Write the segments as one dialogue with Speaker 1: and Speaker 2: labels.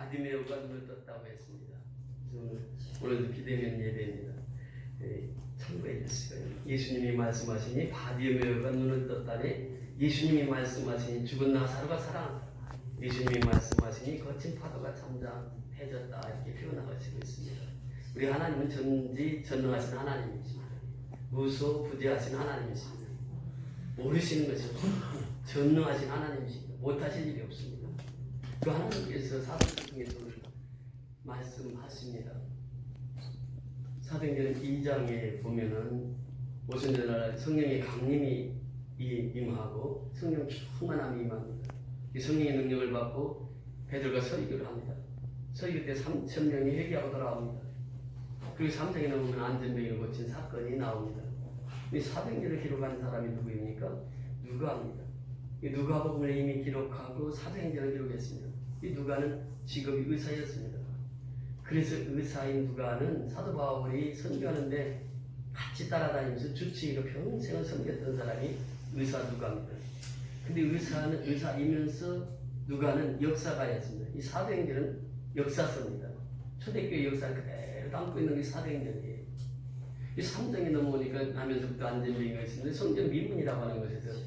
Speaker 1: 바디메오가 눈을 떴다고 했습니다. 오늘도 기대면 예배입니다. 참고해 주시고요. 예수님이 말씀하시니 바디메오가 눈을 떴다니, 예수님이 말씀하시니 죽은 나사로가 살아난다, 예수님이 말씀하시니 거친 파도가 잠잠해졌다, 이렇게 표현하시고 있습니다. 우리 하나님은 전지전능하신 하나님이십니다. 무소부재하신 하나님이십니다. 모르시는 것이고 전능하신 하나님이십니다. 못하실 일이 없습니다. 그 하나님께서 사도행전에서 말씀하십니다. 사도행전 2장에 보면은 오순절날 성령의 강림이 임하고 성령 충만함이 임합니다. 이 성령의 능력을 받고 베드로가 설교를 합니다. 설교 때 3,000명이 회개하고 돌아옵니다. 그리고 3장에 나오면 안전병을 고친 사건이 나옵니다. 이 사도행전을 기록한 사람이 누구입니까? 누가입니다. 이 누가복음을 이미 기록하고 사도행전을 기록했습니다. 이 누가는 직업이 의사였습니다. 그래서 의사인 누가는 사도 바울이 선교하는데 같이 따라다니면서 주치의로 평생을 섬겼던 사람이 의사 누가입니다. 근데 의사이면서 누가는 역사가였습니다. 이 사도행전은 역사서입니다. 초대교회 역사를 그대로 담고 있는 게 사도행전이에요. 이 3장에 넘어오니까 나면서부터 안전병이가 있었는데 성전 미문이라고 하는 것에서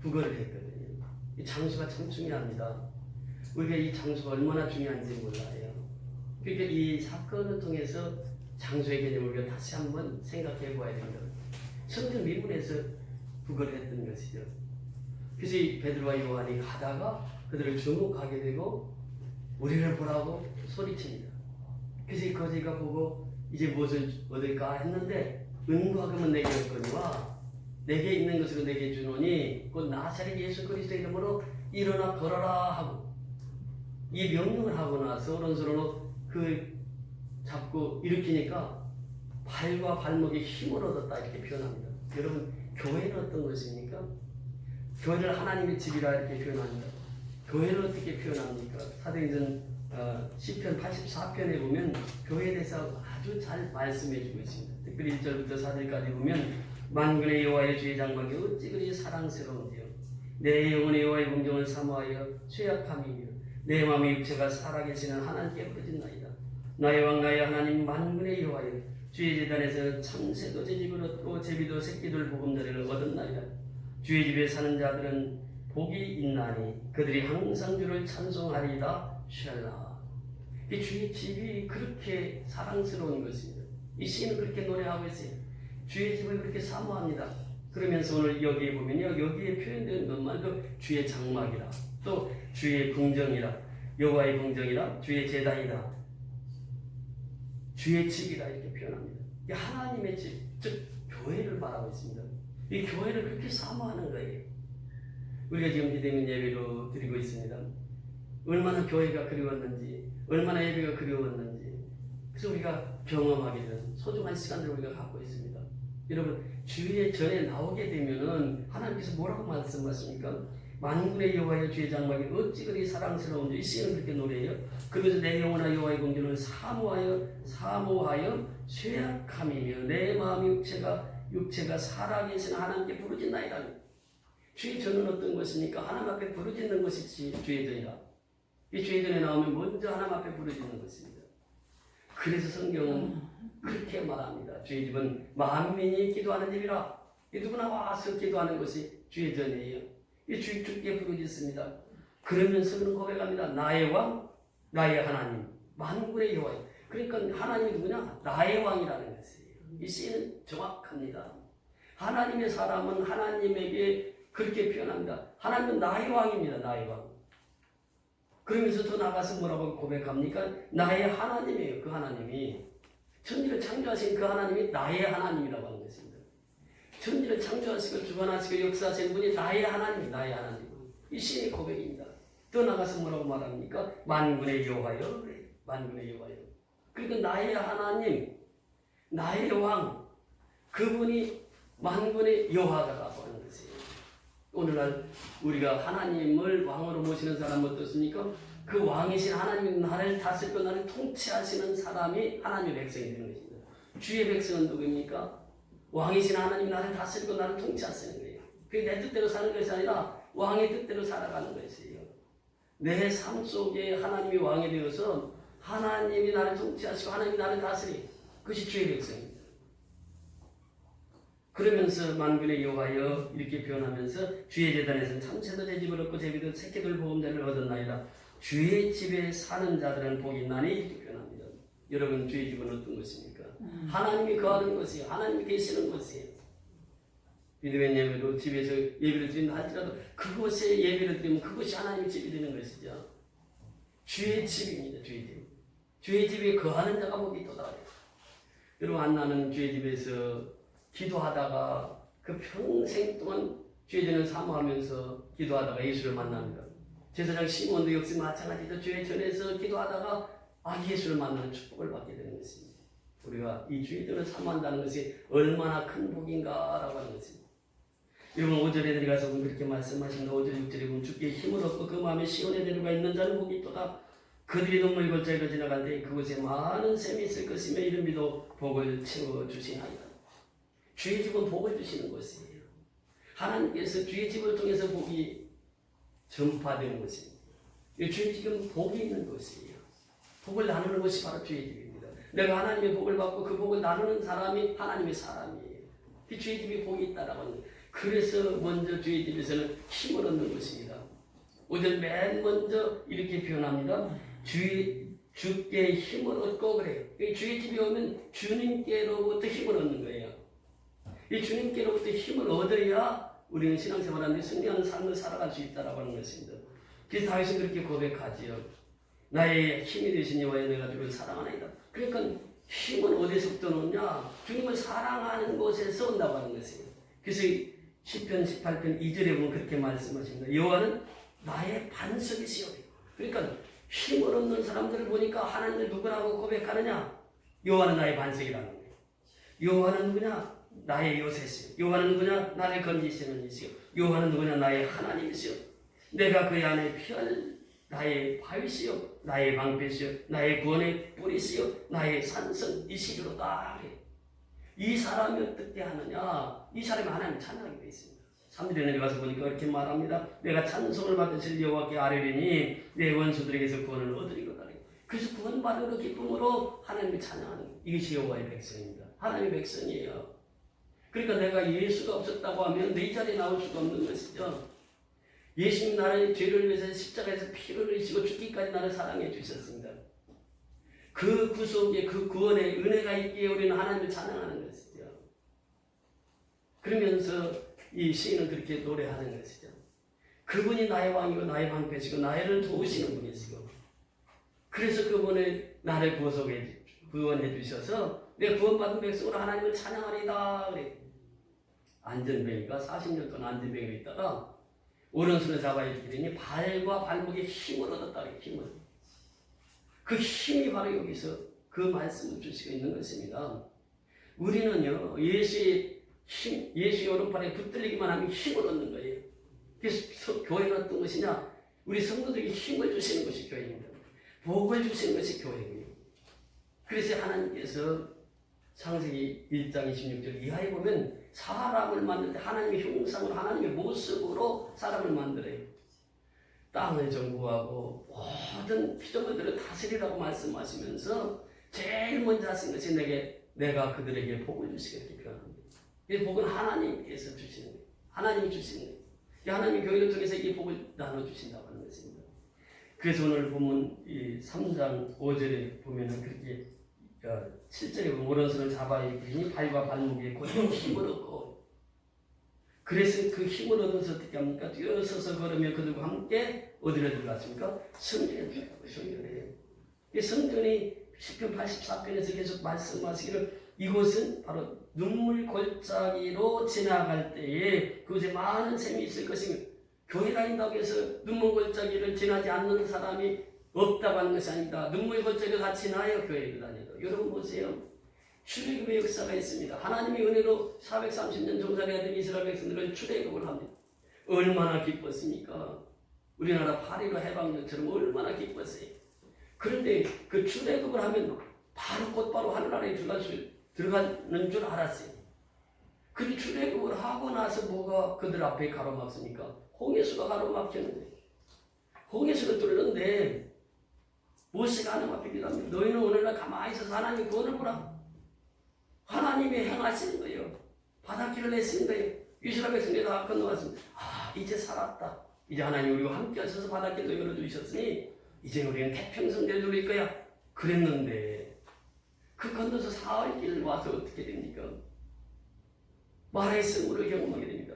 Speaker 1: 부거를 했거든요. 이 장소가 참 중요합니다. 우리가 이 장소가 얼마나 중요한지 몰라요. 그러니까 이 사건을 통해서 장소의 개념을 우리가 다시 한번 생각해 보아야 됩니다. 성전 미문에서 부거를 했던 것이죠. 그래서 이 베드로와 요한이 가다가 그들을 주목하게 되고 우리를 보라고 소리칩니다. 그래서 이 거지가 보고 이제 무엇을 얻을까 했는데, 은과 금은 내게 없거니와 내게 있는 것으로 내게 주노니 곧 나사렛 예수 그리스도의 이름으로 일어나 걸어라 하고, 이 명령을 하고 나서 오른손으로 그 잡고 일으키니까 발과 발목에 힘을 얻었다, 이렇게 표현합니다. 여러분, 교회는 어떤 것입니까? 교회를 하나님의 집이라 이렇게 표현합니다. 교회를 어떻게 표현합니까? 사도행전 시편 84편에 보면 교회에 대해서 아주 잘 말씀해 주고 있습니다. 특별히 1절부터 4절까지 보면 만군의 여호와의 주의 장막이 어찌 그리 사랑스러운지요. 내 영혼의 여호와의 공정을 사모하여 죄악함이며 내 마음의 육체가 살아계시는 하나님께 부르짖나이다. 나의 왕 나의 하나님 만군의 여호와여, 주의 제단에서 참새도 제 집을 얻고 제비도 새끼들 보금자리를 얻었나이다. 주의 집에 사는 자들은 복이 있나니 그들이 항상 주를 찬송하리이다. 샬라. 이 주의 집이 그렇게 사랑스러운 것입니다. 이 시인은 그렇게 노래하고 있어요. 주의 집을 그렇게 사모합니다. 그러면서 오늘 여기에 보면요, 여기에 표현되는 것만도 주의 장막이라, 또 주의 궁정이라, 여호와의 궁정이라, 주의 제단이라, 주의 집이라 이렇게 표현합니다. 이 하나님의 집, 즉 교회를 말하고 있습니다. 이 교회를 그렇게 사모하는 거예요. 우리가 지금 기대면 예배로 드리고 있습니다. 얼마나 교회가 그리웠는지, 얼마나 예배가 그리웠는지, 그래서 우리가 경험하게 된 소중한 시간들을 우리가 갖고 있습니다. 여러분, 주의 전에 나오게 되면은 하나님께서 뭐라고 말씀하십니까? 만군의 여호와의 주의 장막이 어찌 그리 사랑스러운지, 이 시인은 그렇게 노래해요. 그러면서 내 영혼아 여호와의 공전을 사모하여 쇠약함이며 내 마음의 육체가 살아계신 하나님께 부르짖나이다. 주의 전은 어떤 것입니까? 하나님 앞에 부르짖는 것이 주의 전이다. 이 주의 전에 나오면 먼저 하나님 앞에 부르짖는 것입니다. 그래서 성경은 그렇게 말합니다. 주의 집은 만민이 기도하는 집이라. 이 누구나 와서 기도하는 것이 주의 전이에요. 이 주께 부르짖습니다. 그러면서 그는 고백합니다. 나의 왕, 나의 하나님, 만군의 여호와. 그러니까 하나님이 누구냐? 나의 왕이라는 것이에요. 이 시인은 정확합니다. 하나님의 사람은 하나님에게 그렇게 표현합니다. 하나님은 나의 왕입니다. 나의 왕. 그러면서 더 나가서 뭐라고 고백합니까? 나의 하나님이에요. 그 하나님이. 천지를 창조하신 그 하나님이 나의 하나님이라고 하는 것입니다. 천지를 창조하시고 주관하시고 역사하시는 분이 나의 하나님, 나의 하나님. 이 신의 고백입니다. 더 나가서 뭐라고 말합니까? 만군의 여호와여, 만군의 여호와여. 그러니까 나의 하나님, 나의 왕, 그분이 만군의 여호와라고 하는 것이에요. 오늘날 우리가 하나님을 왕으로 모시는 사람은 어떻습니까? 그 왕이신 하나님이 나를 다스리고 나를 통치하시는 사람이 하나님의 백성이 되는 것입니다. 주의 백성은 누구입니까? 왕이신 하나님이 나를 다스리고 나를 통치하시는 거예요. 그게 내 뜻대로 사는 것이 아니라 왕의 뜻대로 살아가는 것이에요. 내 삶 속에 하나님이 왕이 되어서 하나님이 나를 통치하시고 하나님이 나를 다스리. 그것이 주의 백성입니다. 그러면서 만군의 여호와여 이렇게 표현하면서 주의 제단에서는 참새도 제 집을 얻고 제비도 새끼들 보험자를 얻었나이다. 주의 집에 사는 자들은 복이 있나니 이렇게 표현합니다. 여러분 주의 집은 어떤 것입니까? 하나님이 거하는 것이에요. 하나님이 계시는 것이에요. 믿음의 예배로 집에서 예배를 드린다 할지라도 그곳에 예배를 드리면 그것이 하나님의 집이 되는 것이죠. 주의 집입니다. 주의 집. 주의 집에 거하는 자가 복이 있도다. 여러분 한나는 주의 집에서 기도하다가 그 평생 동안 주의 전을 사모하면서 기도하다가 예수를 만납니다. 제사장 시몬도 역시 마찬가지로 주의 전에서 기도하다가 예수를 만나는 축복을 받게 되는 것입니다. 우리가 이 주의 전을 사모한다는 것이 얼마나 큰 복인가라고 하는 것입니다. 여러분 5절에 들어가서 그렇게 말씀하신다. 5절 6절에 보면 주께 힘을 얻고 그 마음에 시온의 대로가 있는 자는 복이 있도다. 그들이 눈물 골짜기로 지나갈 때 그곳에 많은 샘이 있을 것이며 이름비도 복을 채워주시나이다. 주의 집은 복을 주시는 것이에요. 하나님께서 주의 집을 통해서 복이 전파되는 것입니다. 주의 집은 복이 있는 것이에요. 복을 나누는 것이 바로 주의 집입니다. 내가 하나님의 복을 받고 그 복을 나누는 사람이 하나님의 사람이에요. 그 주의 집에 복이 있다라고 하는 거예요. 그래서 먼저 주의 집에서는 힘을 얻는 것입니다. 오늘 맨 먼저 이렇게 표현합니다. 주께 힘을 얻고 그래요. 주의 집에 오면 주님께로부터 힘을 얻는 거예요. 이 주님께로부터 힘을 얻어야 우리는 신앙생활하는데 승리하는 삶을 살아갈 수 있다라고 하는 것입니다. 그래서 다윗은 그렇게 고백하지요. 나의 힘이 되신 여호와여 내가 주를 사랑하나이다. 그러니까 힘은 어디서부터 오냐? 주님을 사랑하는 곳에서 온다고 하는 것이에요. 그래서 시편 18편 2절에 보면 그렇게 말씀하십니다. 여호와는 나의 반석이시오. 그러니까 힘을 얻는 사람들을 보니까 하나님을 누구라고 고백하느냐? 여호와는 나의 반석이라는 거예요. 여호와는 누구냐? 나의 요새시오. 여호와는 누구냐? 나를 건지시는 이시오. 여호와는 누구냐? 나의 하나님이시오. 내가 그의 안에 별 나의 바위시오. 나의 방패시오. 나의 구원의 뿌리시오. 나의 산성이시로다. 이 사람이 어떻게 하느냐? 이 사람이 하나님을 찬양하게 되어 있습니다. 3절에 내려가서 보니까 이렇게 말합니다. 내가 찬송을 받으실 여호와께 아뢰리니 내 원수들에게서 구원을 얻으리로다. 그래서 구원받은 그 기쁨으로 하나님을 찬양하는 이것이 여호와의 백성입니다. 하나님의 백성이에요. 그러니까 내가 예수가 없었다고 하면 내 자리에 나올 수가 없는 것이죠. 예수님 나의 죄를 위해서 십자가에서 피를 흘리시고 죽기까지 나를 사랑해 주셨습니다. 그 구속에 그 구원의 은혜가 있기에 우리는 하나님을 찬양하는 것이죠. 그러면서 이 시인은 그렇게 노래하는 것이죠. 그분이 나의 왕이고 나의 방패시고 나를 도우시는 분이시고 그래서 그분이 나를 구원해 주셔서 내가 구원받은 백성으로 하나님을 찬양하리다. 안전뱅이가 40년 동안 안전뱅이로 있다가 오른손에 잡아 이렇게 되니 발과 발목에 힘을 얻었다. 힘을. 그 힘이 바로 여기서 그 말씀을 주시고 있는 것입니다. 우리는요 예수의 힘, 예수의 오른팔에 붙들리기만 하면 힘을 얻는 거예요. 그래서 교회가 어떤 것이냐? 우리 성도들에게 힘을 주시는 것이 교회입니다. 복을 주시는 것이 교회고요. 그래서 하나님께서 창세기 1장 26절 이하에 보면 사람을 만들 때 하나님의 형상으로 하나님의 모습으로 사람을 만들어요. 땅을 정복하고 모든 피조물들을 다스리라고 말씀하시면서 제일 먼저 하신 것이 내가 그들에게 복을 주시겠다 표현합니다. 이 복은 하나님께서 주시는 거예요. 하나님이 주시는 거예요. 하나님이 교회를 통해서 이 복을 나눠주신다고 하는 것입니다. 그래서 오늘 보면 이 3장 5절에 보면은 그렇게 7절에 보면 오른손을 잡아 일으키니 발과 발목에 곧장 힘을 얻고 그래서 그 힘을 얻어서 어떻게 합니까? 뛰어서서 걸으며 그들과 함께 어디로 들어갔습니까? 성전에 들어가고 성전에. 이 성전이 시편 84편에서 계속 말씀하시기를 이곳은 바로 눈물 골짜기로 지나갈 때에 그곳에 많은 샘이 있을 것이며 교회 다닌다고 해서 눈물 골짜기를 지나지 않는 사람이 없다고 하는 것이 아니다. 눈물 골짜기를 다 지나요 교회를 다녀도. 여러분 보세요. 출애굽의 역사가 있습니다. 하나님의 은혜로 430년 종살이가 된 이스라엘 백성들은 출애굽을 합니다. 얼마나 기뻤습니까? 우리나라 8.15 해방전처럼 얼마나 기뻤어요. 그런데 그 출애굽을 하면 바로 곧바로 하늘나라에 들어가는 줄 알았어요. 그 출애굽을 하고 나서 뭐가 그들 앞에 가로막습니까? 홍해수가 가로막혔는데 홍해수를 뚫는데 모세가 하나님 앞에 기도합니다. 너희는 오늘날 가만히 있어서 하나님의 구원을 보라. 하나님이 행하시는 거예요. 바닷길을 내시는 거예요. 이스라엘 백성들이 다 건너왔습니다. 아, 이제 살았다. 이제 하나님 우리와 함께 하셔서 바닷길도 열어주셨으니 이제 우리는 태평성대를 누릴 거야. 그랬는데 그 건너서 사흘길 와서 어떻게 됩니까? 마라의 승부를 경험하게 됩니다.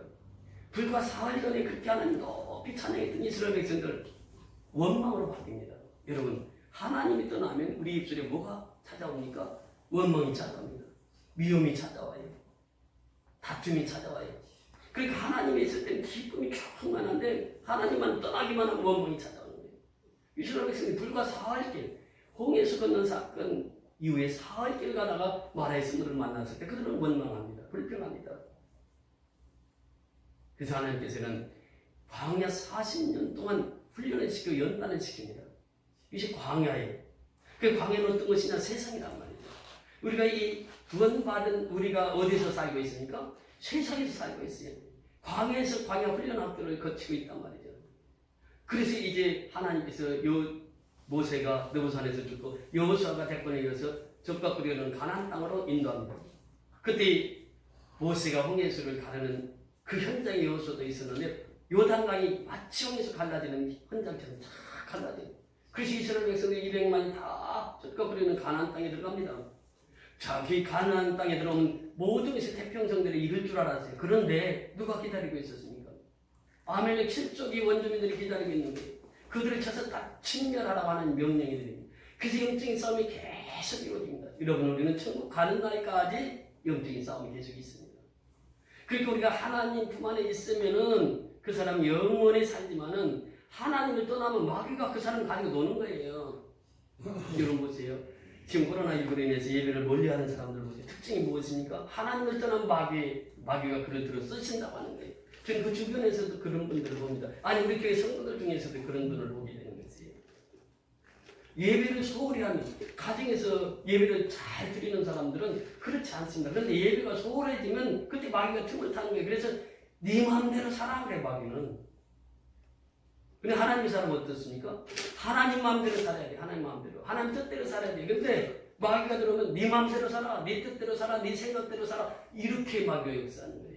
Speaker 1: 불과 사흘 전에 그렇게 하나님 높이 찬양했던 이스라엘 백성들 원망으로 바뀝니다. 여러분, 하나님이 떠나면 우리 입술에 뭐가 찾아옵니까? 원망이 찾아옵니다. 미움이 찾아와요. 다툼이 찾아와요. 그러니까 하나님이 있을 때는 기쁨이 충만한데 하나님만 떠나기만 하면 원망이 찾아오는 거예요. 이스라엘 백성이 불과 사흘길 홍해수 건넌 사건 이후에 사흘길 가다가 마라의 승부를 만났을 때 그들은 원망합니다. 불평합니다. 그래서 하나님께서는 광야 40년 동안 훈련을 시키고 연단을 시킵니다. 이것이 광야예요. 그 광야는 어떤 것이냐? 세상이란 말이죠. 우리가 이 구원받은 우리가 어디서 살고 있습니까? 세상에서 살고 있어요. 광야에서 광야 훈련 학교를 거치고 있단 말이죠. 그래서 이제 하나님께서 모세가 느보산에서 죽고 여호수아가 대권에 이어서 적과 그리는 가나안 땅으로 인도합니다. 그때 모세가 홍해수를 가르는 그 현장에 여호수아도 있었는데 요단강이 마치 홍해수 갈라지는 현장처럼 쫙 갈라져요. 그래서 이스라엘 백성들 200만이 다 적과 그리는 가나안 땅에 들어갑니다. 자, 그 가나안 땅에 들어오면 모든 것이 태평성대를 이룰 줄 알았어요. 그런데 누가 기다리고 있었습니까? 아멜렉 7족의 원주민들이 기다리고 있는 거예요. 그들을 쳐서 다 침멸하라고 하는 명령이 드립니다. 그래서 영적인 싸움이 계속 이루어집니다. 여러분, 우리는 천국 가는 날까지 영적인 싸움이 계속 있습니다. 그러니까 우리가 하나님 품 안에 있으면은 그 사람 영원히 살지만은 하나님을 떠나면 마귀가 그 사람 가지고 노는 거예요. 여러분 보세요. 지금 코로나19로 인해서 예배를 멀리하는 사람들 보세요. 특징이 무엇입니까? 하나님을 떠난 마귀가 그를 들어 쓰신다고 하는 거예요. 저는 그 주변에서도 그런 분들을 봅니다. 아니 우리 교회 성도들 중에서도 그런 분을 보게 되는 것이에요. 예배를 소홀히 하는, 가정에서 예배를 잘 드리는 사람들은 그렇지 않습니다. 그런데 예배가 소홀해지면 그때 마귀가 틈을 타는 거예요. 그래서 네 마음대로 살아 그래 마귀는. 근데 하나님의 사람은 어떻습니까? 하나님 마음대로 살아야 돼. 하나님 마음대로. 하나님 뜻대로 살아야 돼. 근데 마귀가 들어오면 네 마음대로 살아. 네 뜻대로 살아. 네 생각대로 살아. 이렇게 마귀가 역사하는 거예요.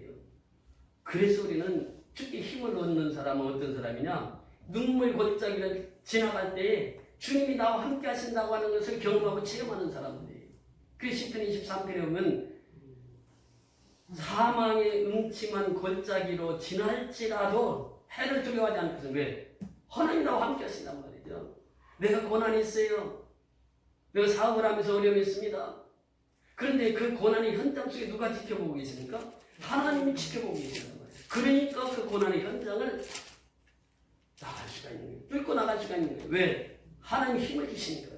Speaker 1: 그래서 우리는 특히 힘을 얻는 사람은 어떤 사람이냐? 눈물 골짜기를 지나갈 때에 주님이 나와 함께 하신다고 하는 것을 경험하고 체험하는 사람들이에요. 그래서 시편 23편에 보면 사망의 음침한 골짜기로 지날지라도 해를 두려워하지 않고서 왜? 하나님 나와 함께 하신단 말이죠. 내가 고난이 있어요. 내가 사업을 하면서 어려움이 있습니다. 그런데 그 고난의 현장 속에 누가 지켜보고 계십니까? 하나님이 지켜보고 계신단 말이에요. 그러니까 그 고난의 현장을 나갈 수가 있는 거예요. 뚫고 나갈 수가 있는 거예요. 왜? 하나님 힘을 주시니까.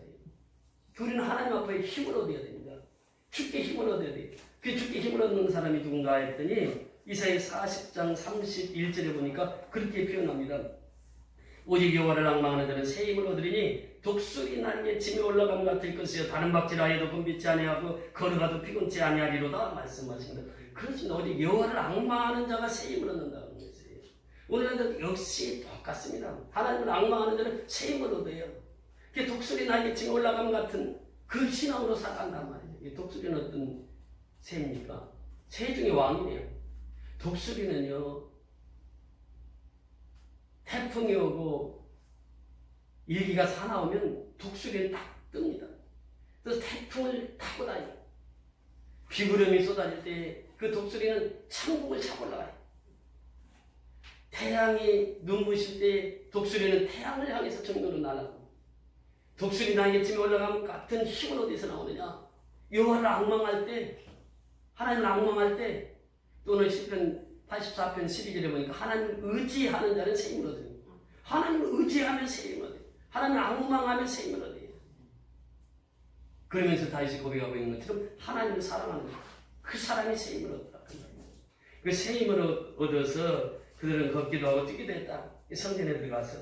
Speaker 1: 우리는 하나님 앞에 힘을 얻어야 됩니다. 주께 힘을 얻어야 돼요. 그 주께 힘을 얻는 사람이 누군가 했더니 이사야 40장 31절에 보니까 그렇게 표현합니다. 오직 여호와를 앙망하는 자는 새 힘을 얻으리니 독수리 날개 짐에 올라감 같을 것이요 다른 박질라 해도 곤비치 아니하고 걸어가도 피곤치 아니하리로다 말씀하십니다. 그렇습니다. 오직 여호와를 앙망하는 자가 새 힘을 얻는다는 것이에요. 오늘날도 역시 똑같습니다. 하나님을 앙망하는 자는 새 힘을 얻어요. 그 독수리 날개 짐에 올라감 같은 그 신앙으로 살아간단 말이에요. 이 독수리는 어떤 새입니까? 새 중에 왕이에요. 독수리는요, 태풍이 오고 일기가 사나우면 독수리는 딱 뜹니다. 그래서 태풍을 타고 다녀요. 비구름이 쏟아질 때 그 독수리는 천국을 차고 올라가요. 태양이 눈부실 때 독수리는 태양을 향해서 정도로 날아가고 독수리 날개쯤에 올라가면 같은 힘은 어디서 나오느냐? 여호와를 앙망할 때, 하나님을 앙망할 때, 또는 시편 84편 12절에 보니까 하나님을 의지하는 자는 새 힘을 얻어요. 하나님을 의지하면 새 힘을 얻어요. 하나님을 앙망하면 새 힘을 얻어요. 그러면서 다윗이 고백하고 있는 것처럼 하나님을 사랑하는 거예요. 그 사람이 새 힘을 얻었다. 그 새 힘을 얻어서 그들은 걷기도 하고 뛰기도 했다. 성전에 들어가서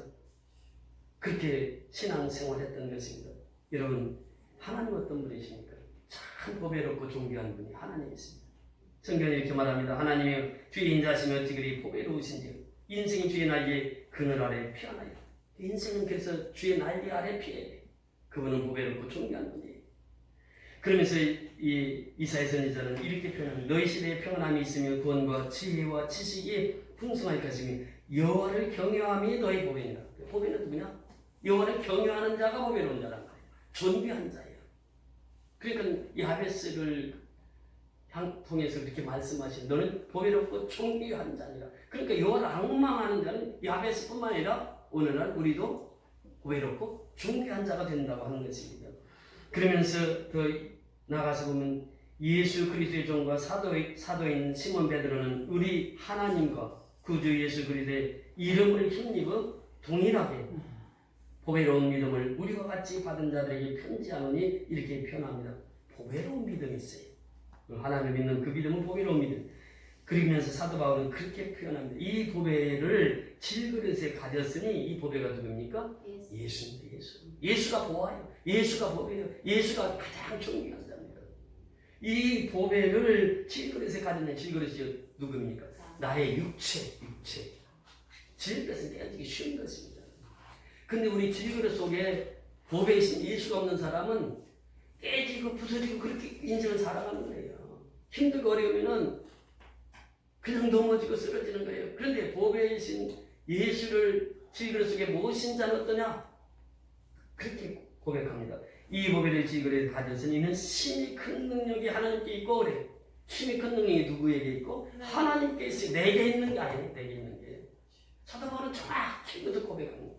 Speaker 1: 그렇게 신앙생활했던 것입니다. 여러분, 하나님 어떤 분이십니까? 참 보배롭고 존귀한 분이 하나님이십니다. 성경에 이렇게 말합니다. 하나님이 주의 인자시며 어찌 그리 보배로우신지 인생이 주의 날개 그늘 아래 피어나요. 인생은 그래서 주의 날개 아래 피해야 돼. 그분은 보배롭고 존귀한 분이에요. 그러면서 이 이사야 선지자는 이렇게 표현합니다. 너희 시대에 평안함이 있으며 구원과 지혜와 지식이 풍성할 것이며 여호와를 경외함이 너희 보배이다. 보배는 누구냐? 여호와를 경외하는 자가 보배로운 자란 거예요. 존귀한 자예요. 그러니까 야베스를 통해서 그렇게 말씀하신 너는 보배롭고 존귀한 자니라. 그러니까 여호와를 앙망하는 자는 야베스뿐만 아니라 오늘날 우리도 보배롭고 존귀한 자가 된다고 하는 것입니다. 그러면서 더 나가서 보면 예수 그리스도의 종과 사도인 시몬 베드로는 우리 하나님과 구주 예수 그리스도의 이름을 힘입어 동일하게 보배로운 믿음을 우리와 같이 받은 자들에게 편지하노니 이렇게 표현합니다. 보배로운 믿음이 있어요. 하나님을 믿는 그 믿음은 보배로운 믿음. 그러면서 사도 바울은 그렇게 표현합니다. 이 보배를 질그릇에 가졌으니 이 보배가 누굽니까? 예수입니다. 예수가 보아요. 예수가 보배예요. 예수가 가장 존귀한 자입니다. 이 보배를 질그릇에 가졌는 질그릇이 누굽니까? 나의 육체. 질그릇은 깨지기 쉬운 것입니다. 근데 우리 질그릇 속에 보배이신 예수가 없는 사람은 깨지고 부서지고 그렇게 인생을 살아가는 거예요. 힘들고 어려우면은 그냥 넘어지고 쓰러지는 거예요. 그런데 보배이신 예수를 질그릇 속에 모신 자는 어떠냐? 그렇게 고백합니다. 이 보배를 질그릇에 가졌으니 이는 심히 큰 능력이 하나님께 있고 그래. 심히 큰 능력이 누구에게 있고? 하나님께 있어요. 내게 있는 게 아니에요. 내게 있는 게. 사도 바울은 정확히 이것을 고백합니다.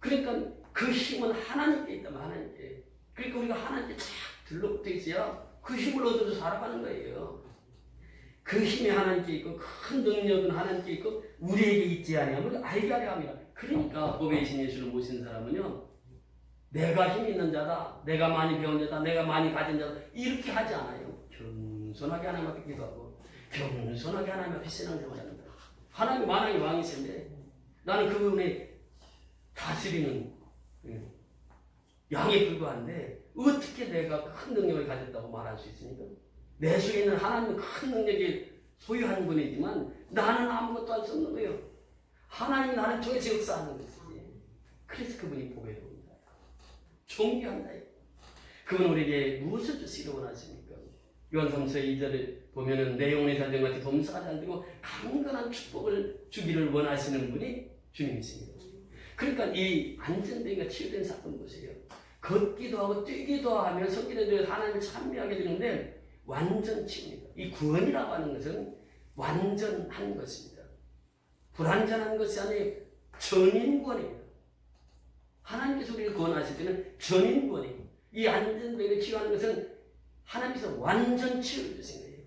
Speaker 1: 그러니까 그 힘은 하나님께 있다면 하나님께. 그러니까 우리가 하나님께 쫙 들러붙어 있어야 그 힘을 얻어서 살아가는 거예요. 그 힘이 하나님께 있고 큰 능력은 하나님께 있고 우리에게 있지 아니함을 알게 하려 합니다. 그러니까 보배이신 예수를 모신 사람은요. 내가 힘 있는 자다. 내가 많이 배운 자다. 내가 많이 가진 자다. 이렇게 하지 않아요. 겸손하게 하나님 앞에 기도하고 겸손하게 하나님 앞에 신앙생활 합니다. 하나님이 만왕의 왕이신데 나는 그분의 다스리는 양에 불과한데 어떻게 내가 큰 능력을 가졌다고 말할 수 있습니까? 내 속에 있는 하나님은 큰 능력이 소유한 분이지만 나는 아무것도 할 수 없는 거예요. 하나님이 나를 통해서 역사하는 것이지. 그래서 그분이 보배로운 자예요. 존귀한 자예요. 그분 우리에게 무엇을 주시기를 원하십니까? 요한 3서 2절에 보면은 내 영혼의 잔정같이 dom사가 잔되고 강건한 축복을 주기를 원하시는 분이 주님이십니다. 그러니까 이 안전뱅이가 치유된 사건 보세요. 걷기도 하고 뛰기도 하며 성기도 되어서 하나님을 찬미하게 되는데 완전 치유입니다. 이 구원이라고 하는 것은 완전한 것입니다. 불완전한 것이 아니라 전인구원입니다. 하나님께서 우리를 구원하실 때는 전인구원입니다. 이 안전뱅이를 치유하는 것은 하나님께서 완전 치유를 주신 거예요.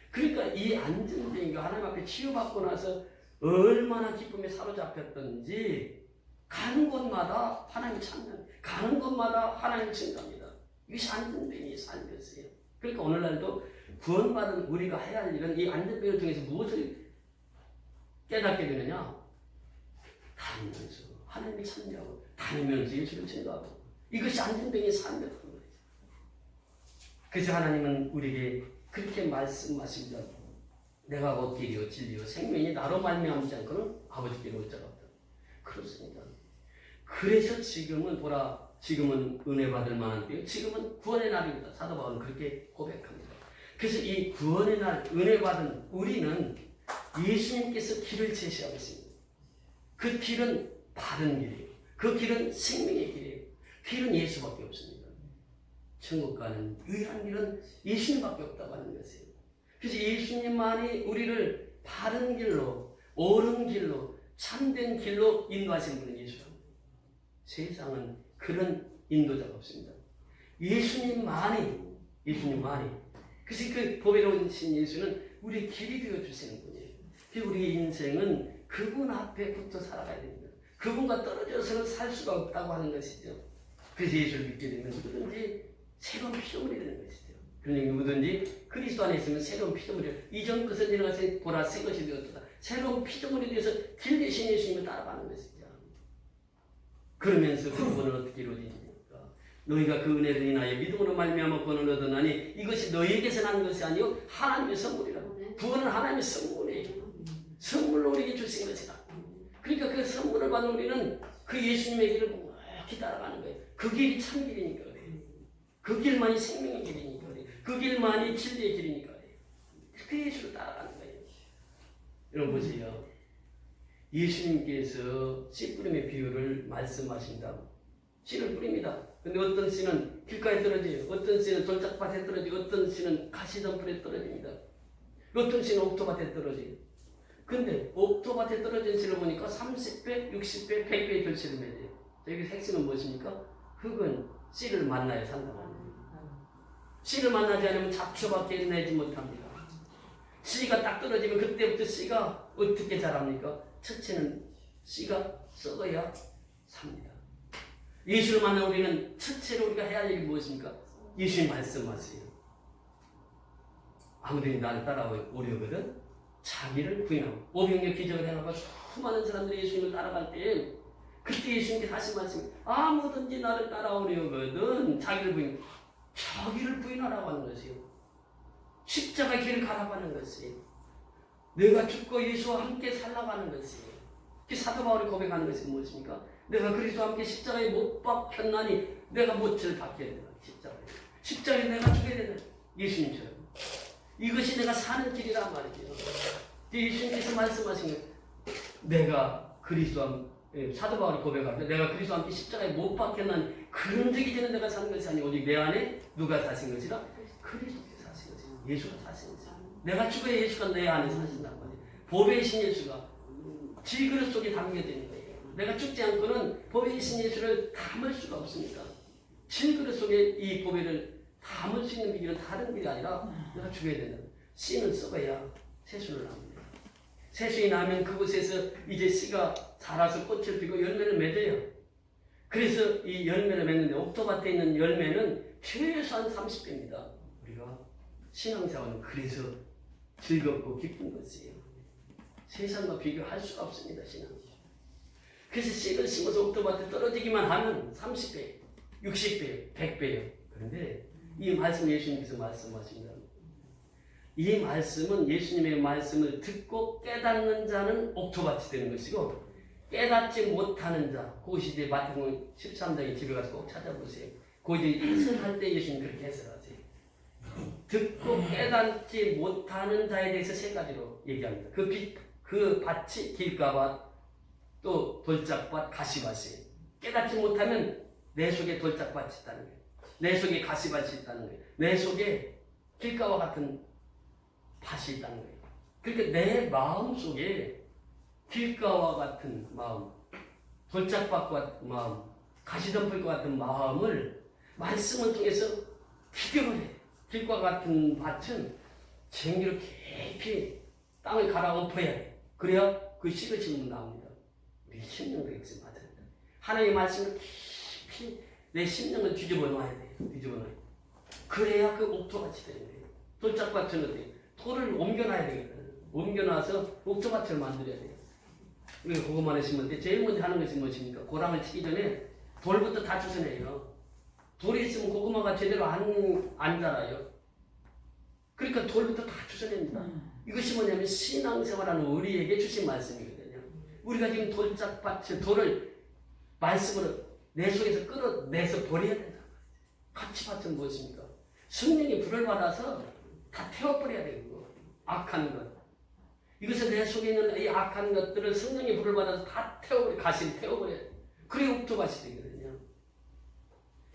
Speaker 1: 그러니까 이 안전뱅이가 하나님 앞에 치유받고 나서 얼마나 기쁨에 사로잡혔던지 가는 곳마다 하나님 찬양, 가는 곳마다 하나님 증가합니다. 이것이 안전뱅이의 삶이었어요. 그러니까 오늘날도 구원받은 우리가 해야 할 일은 이 안전뱅이를 통해서 무엇을 깨닫게 되느냐? 다니면서 하나님을 찬양하고 다니면서 예수를 증거하고 이것이 안전뱅이의 삶이었던 거예요. 그래서 하나님은 우리에게 그렇게 말씀하십니다. 내가 곧 길이요 진리요 생명이 나로 말미암지 않고는 아버지께로 올 자가 없다. 그렇습니다. 그래서 지금은 지금은 은혜 받을 만한 때요. 지금은 구원의 날입니다. 사도 바울은 그렇게 고백합니다. 그래서 이 구원의 날 은혜 받은 우리는 예수님께서 길을 제시하고 있습니다. 그 길은 바른 길이에요. 그 길은 생명의 길이에요. 길은 예수밖에 없습니다. 천국 가는 유일한 길은 예수님밖에 없다고 하는 것이에요. 그래서 예수님만이 우리를 바른 길로, 옳은 길로, 참된 길로 인도하시는 분은 예수입니다. 세상은 그런 인도자가 없습니다. 예수님만이. 그래서 그 보배로운 신 예수는 우리의 길이 되어 주시는 분이에요. 그래서 우리의 인생은 그분 앞에 붙어 살아가야 됩니다. 그분과 떨어져서는 살 수가 없다고 하는 것이죠. 그래서 예수를 믿게 되면 누구든지 새로운 피조물이 되는 것이죠. 그러니 누구든지 그리스도 안에 있으면 새로운 피조물이 이전 것을 지나가서 보라 새 것이 되었다. 새로운 피조물이 되어서 길 대신 예수님을 따라가는 것이죠. 그러면서 그 구원은 어떻게 이루어집니까? 너희가 그 은혜를 인하여 믿음으로 말미암아 구원을 얻었나니 이것이 너희에게서 난 것이 아니요 하나님의 선물이라고. 구원은 하나님의 선물이에요. 선물로 우리에게 주신 것이다. 그러니까 그 선물을 받은 우리는 그 예수님의 길을 묵묵히 따라가는 거예요. 그 길이 참 길이니까 그래요. 그 길만이 생명의 길이니까 그래요. 그 길만이 진리의 길이니까 그래요. 그 예수를 따라가는 거예요. 여러분 보세요. 예수님께서 씨 뿌림의 비유를 말씀하신다. 씨를 뿌립니다. 근데 어떤 씨는 길가에 떨어져요. 어떤 씨는 돌짝밭에 떨어지고 어떤 씨는 가시덤불에 떨어집니다. 어떤 씨는 옥토밭에 떨어져요. 근데 옥토밭에 떨어진 씨를 보니까 30배, 60배, 100배의 결실을 맺어요. 여기 핵심은 무엇입니까? 흙은 씨를 만나야 산다는 거예요. 씨를 만나지 않으면 잡초밖에 내지 못합니다. 씨가 딱 떨어지면 그때부터 씨가 어떻게 자랍니까? 첫째는 씨가 썩어야 삽니다. 예수를 만나 우리는 첫째로 우리가 해야 할 일이 무엇입니까? 예수님 말씀하세요. 아무든지 나를 따라오려거든 자기를 부인하고 오병이어 기적을 해나가 수많은 사람들이 예수님을 따라갈 때 그때 예수님께서 하신 말씀이 아무든지 나를 따라오려거든 자기를 부인하라고 하는 것이요. 십자가 길을 가라고 하는 것이에요. 내가 죽고 예수와 함께 살라고 하는 것이에요. 사도 바울이 고백하는 것이 무엇입니까? 내가 그리스도와 함께 십자가에 못 박혔나니 내가 못을 박혀야 된다. 십자가에 내가 죽어야 된다. 예수님처럼. 이것이 내가 사는 길이란 말이죠. 예수님께서 말씀하신 것, 내가 그리스도와 사도 바울이 고백할 때 내가 그리스도와 함께 십자가에 못 박혔나니 그런 적이 전에 내가 사는 것이 아니 오직 내 안에 누가 사신 것이라? 그리스도께서 사신 것이라. 예수가 사신 것이라. 내가 죽어야 예수가 내 안에 사신단 말이에요. 보배이신 예수가 질그릇 속에 담겨져 있는 거예요. 내가 죽지 않고는 보배이신 예수를 담을 수가 없습니다. 질그릇 속에 이 보배를 담을 수 있는 길은 다른 길이 아니라 내가 죽어야 된다. 씨는 썩어야 새순을 납니다. 새순이 나면 그곳에서 이제 씨가 자라서 꽃을 피고 열매를 맺어요. 그래서 이 열매를 맺는데 옥토밭에 있는 열매는 최소한 30배입니다. 우리가 신앙생활은 그래서 즐겁고 기쁜 것이에요. 세상과 비교할 수가 없습니다. 신앙. 그래서 씨를 심어서 옥토밭에 떨어지기만 하면 30배, 60배, 100배예요. 그런데 이 말씀 예수님께서 말씀하십니다. 이 말씀은 예수님의 말씀을 듣고 깨닫는 자는 옥토밭이 되는 것이고 깨닫지 못하는 자, 그것이 이제 마태복음 13장에 집에 가서 꼭 찾아보세요. 그 이제 해설할 때 예수님 그렇게 해설하세요. 듣고 깨닫지 못하는 자에 대해서 세 가지로 얘기합니다. 그 밭이 길가밭, 또 돌짝밭, 가시밭이에요. 깨닫지 못하면 내 속에 돌짝밭이 있다는 거예요. 내 속에 가시밭이 있다는 거예요. 내 속에 길가와 같은 밭이 있다는 거예요. 그러니까 내 마음 속에 길가와 같은 마음, 돌짝밭과 같은 마음, 가시덤불과 같은 마음을 말씀을 통해서 비교를 해요. 길과 같은 밭은 쟁기로 깊이 땅을 갈아엎어야 돼. 그래야 그 씨를 심으면 나옵니다. 우리 심령도 역시 마찬가지입니다. 하나님의 말씀을 깊이 내 심령을 뒤집어 놔야 돼요. 뒤집어 놔야 돼요. 그래야 그 옥토밭이 되는 거예요. 돌짝밭은 어때요? 돌을 옮겨놔야 되거든요. 옮겨놔서 옥토밭을 만들어야 돼요. 우리가 고구마를 심을 때 제일 먼저 하는 것이 무엇입니까? 고랑을 치기 전에 돌부터 다 주워내요. 돌이 있으면 고구마가 제대로 안 자라요. 그러니까 돌부터 다 주워냅니다. 이것이 뭐냐면 신앙생활하는 우리에게 주신 말씀이거든요. 우리가 지금 돌짝밭을 돌을 말씀으로 내 속에서 끌어내서 버려야 된다. 가치밭은 무엇입니까? 성령이 불을 받아서 다 태워버려야 되고 악한 것. 이것을 내 속에 있는 이 악한 것들을 성령이 불을 받아서 다 가시를 태워버려야 돼. 그게 옥토밭이 되거든요.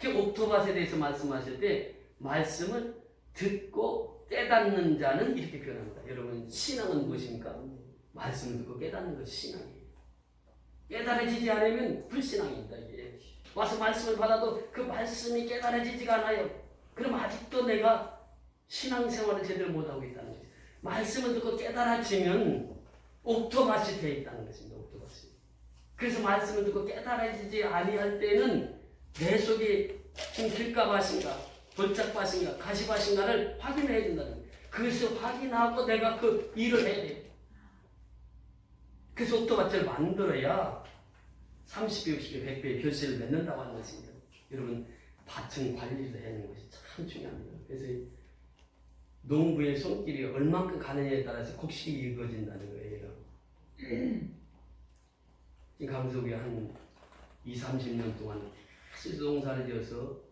Speaker 1: 그 옥토밭에 대해서 말씀하실 때 말씀을 듣고 깨닫는 자는 이렇게 표현합니다. 여러분 신앙은 무엇입니까? 말씀을 듣고 깨닫는 것이 신앙이에요. 깨달아지지 않으면 불신앙입니다. 이게. 와서 말씀을 받아도 그 말씀이 깨달아지지가 않아요. 그럼 아직도 내가 신앙생활을 제대로 못하고 있다는 거죠. 말씀을 듣고 깨달아지면 옥토밭이 되어 있다는 것입니다. 옥토밭이. 그래서 말씀을 듣고 깨달아지지 아니할 때는 내 속에 지금 길가밭인가 돌짝밭인가 가시밭인가를 확인해야 된다는 거예요. 그것을 확인하고 내가 그 일을 해야 돼요. 그래서 옥토밭을 만들어야 30배, 60배, 100배의 결실을 맺는다고 하는 것입니다. 여러분 밭은 관리를 해야 하는 것이 참 중요합니다. 그래서 농부의 손길이 얼만큼 가느냐에 따라서 곡식이 이루어진다는 거예요. 지금 강석이 한 30년 동안 계속 농사를 지어서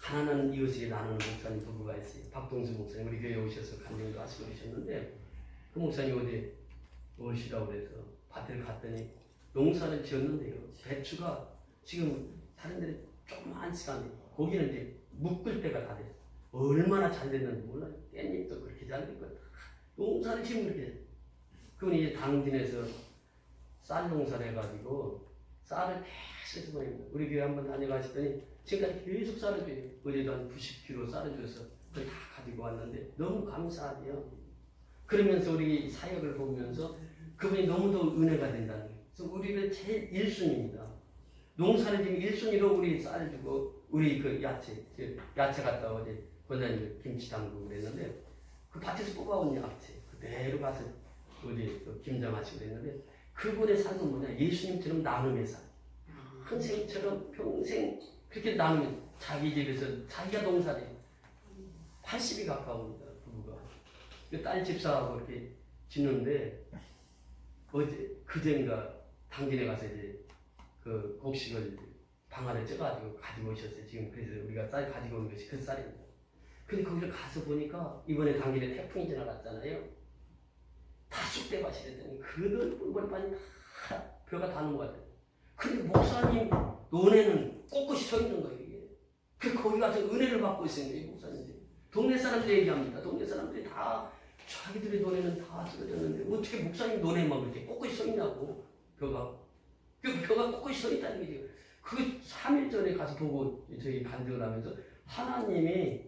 Speaker 1: 가난한 이웃에게 나누는 목사님 부부가 있어요. 박동수 목사님, 우리 교회에 오셔서 간증도 하시고 그러셨는데, 그 목사님 어디 오시라고 그래서 밭을 갔더니 농사를 지었는데요. 배추가 지금 다른 데는 조금 많지가 않아요. 거기는 이제 묶을 때가 다 됐어요. 얼마나 잘 됐는지 몰라요. 깻잎도 그렇게 잘 됐고, 농사를 지으면 그렇게. 그분이 이제 당진에서 쌀 농사를 해가지고 쌀을 계속 보냅니다. 우리 교회 한번 다녀가시더니 지금까지 계속 쌀을 줘요. 어제도 한 90kg 쌀을 줘서 그걸 다 가지고 왔는데 너무 감사하대요. 그러면서 우리 사역을 보면서 그분이 너무도 은혜가 된다는 거예요. 그래서 우리를 제일 1순위입니다. 농사를 지금 1순위로 우리 쌀을 주고 우리 그 야채 갔다 어제 권사님 김치 담그고 그랬는데 그 밭에서 뽑아온 야채 그대로 가서 어디 김장하시고 그랬는데 그분의 삶은 뭐냐, 예수님처럼 나눔의 삶. 평생처럼 평생 그렇게 나누면 자기 집에서 자기가 농사를 80이 가까웁니다. 부부가 딸 집사하고 이렇게 짓는데 어제 그젠가 당진에 가서 이제 그 곡식을 방아를 쪄가지고 가지고 오셨어요. 지금 그래서 우리가 쌀 가지고 온 것이 그 쌀입니다. 근데 거기를 가서 보니까 이번에 당진에 태풍이 지나갔잖아요. 다 쑥대밭이 됐더니 그 넓은 벌판이 다 벼가 다 넘어갔대요. 근데 목사님 논에는 꼿꼿이 서 있는 거예요. 이게. 그 거기 가서 은혜를 받고 있어요. 이 목사님들이. 동네 사람들이 얘기합니다. 동네 사람들이 다 자기들의 논에는 다 쓰러졌는데 어떻게 목사님 논에만 그렇게 꼿꼿이 서 있냐고. 벼가 꼿꼿이 서 있다는 거죠. 그 3일 전에 가서 보고 저희 간증을 하면서 하나님이,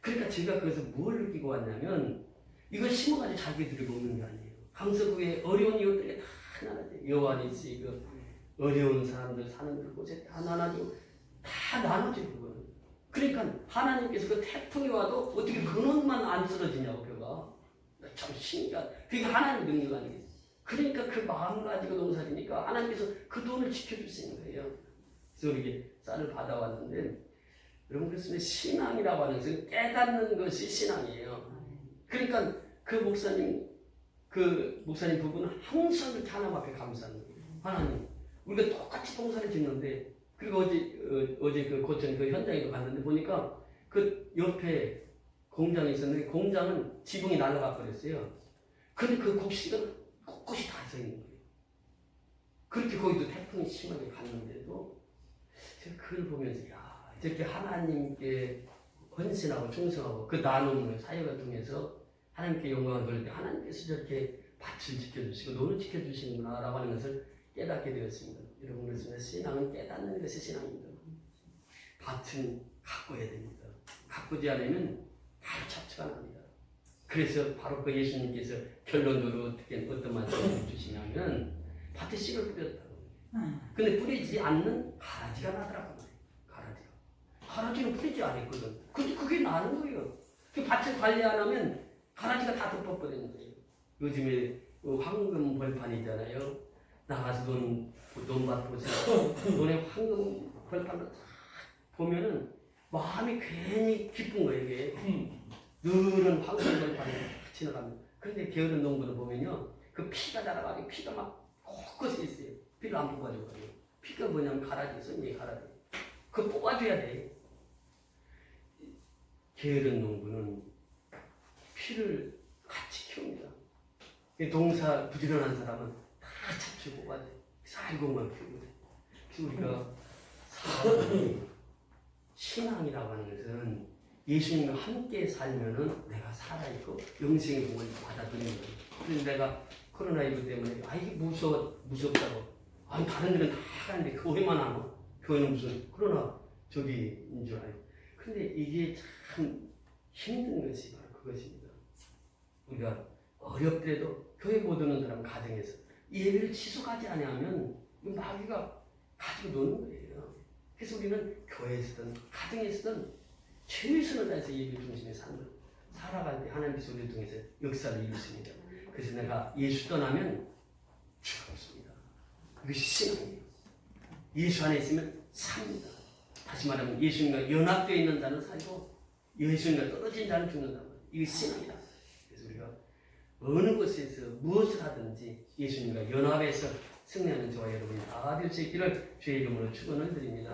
Speaker 1: 그러니까 제가 거기서 뭘 느끼고 왔냐면 이걸 심어가지고 자기들이 먹는 게 아니에요. 강서구에 어려운 이웃들이 다 나눠줘요. 여호와니 씨, 그 어려운 사람들 사는 그곳에 다 나눠주고 다 나눠줘요. 그거는. 그러니까 하나님께서 그 태풍이 와도 어떻게 근원만 안 쓰러지냐고 벼가. 참 신기한. 그게 하나님의 능력 아니겠어요. 그러니까 그 마음을 가지고 농사지니까 하나님께서 그 돈을 지켜주시는 거예요. 그래서 우리 쌀을 받아왔는데 여러분, 그렇습니다. 신앙이라고 하는 것은 깨닫는 것이 신앙이에요. 그러니까 그 목사님 부부는 항상 그렇게 하나님 앞에 감사하는 거예요. 하나님, 우리가 똑같이 봉사를 짓는데, 그리고 어제 그 고천 그 현장에도 갔는데 보니까 그 옆에 공장이 있었는데 공장은 지붕이 날아가 버렸어요. 근데 그 곡식은 꼿꼿이 다 서 있는 거예요. 그렇게 거기도 태풍이 심하게 갔는데도 제가 그걸 보면서 저렇게 하나님께 헌신하고 충성하고 그 나눔을 사역을 통해서 하나님께 영광을 돌릴 때 하나님께서 저렇게 밭을 지켜주시고 논을 지켜주시는구나 라고 하는 것을 깨닫게 되었습니다. 여러분, 그렇습니다. 신앙은 깨닫는 것이 신앙입니다. 밭은 가꿔야 됩니다. 가꾸지 않으면 바로 잡초가 납니다. 그래서 바로 그 예수님께서 결론적으로 어떤 말씀을 주시냐면 밭에 씨를 뿌렸다고. 근데 뿌리지 않는 가라지가 나더라고요. 가라지는 뿌리지 않았거든. 근데 그게 나는 거예요. 그 밭을 관리 안 하면 가라지가 다 덮어버리는 거예요. 요즘에 황금 벌판이잖아요. 나가서 논밭 보세요. 논에 황금 벌판을 딱 보면은 마음이 괜히 기쁜 거예요. 이게 늘은 황금 벌판이 딱 지나가면. 그런데 게으른 농부를 보면요, 그 피가 자라가지고 피가 막 꼿꼿이 있어요. 피를 안 뽑아줘요. 피가 뭐냐면 가라지에서 이제 가라지. 그거 뽑아줘야 돼. 게으른 농부는 피를 같이 키웁니다. 농사 부지런한 사람은 다 잡초 뽑아줘요. 쌀국만 키우고. 그래서 우리가 신앙이라고 하는 것은 예수님과 함께 살면은 내가 살아있고 영생의 복을 받아들이는 거예요. 그래서 내가 코로나19 때문에 이게 무섭다고. 다른 데는 다 하는데 교회만 안 와. 교회는 무슨 코로나 저기인 줄 알고. 근데 이게 참 힘든 것이 바로 그것입니다. 우리가 어렵더라도 교회 못 오는 사람 가정에서 이 예배를 지속하지 않으면 마귀가 가지고 노는 거예요. 그래서 우리는 교회에서든 가정에서든 최선을 다해서 예배 중심에 사는 거예요. 살아갈 때 하나님께서 우리를 통해서 역사를 이루십니다. 그래서 내가 예수 떠나면 죽었습니다. 이것이 신앙이에요. 예수 안에 있으면 삽니다. 다시 말하면 예수님과 연합되어 있는 자는 살고 예수님과 떨어진 자는 죽는다. 이게 신앙이다. 그래서 우리가 어느 곳에서 무엇을 하든지 예수님과 연합해서 승리하는 저와 여러분이 다 될 수 있기를 주의 이름으로 축원을 드립니다.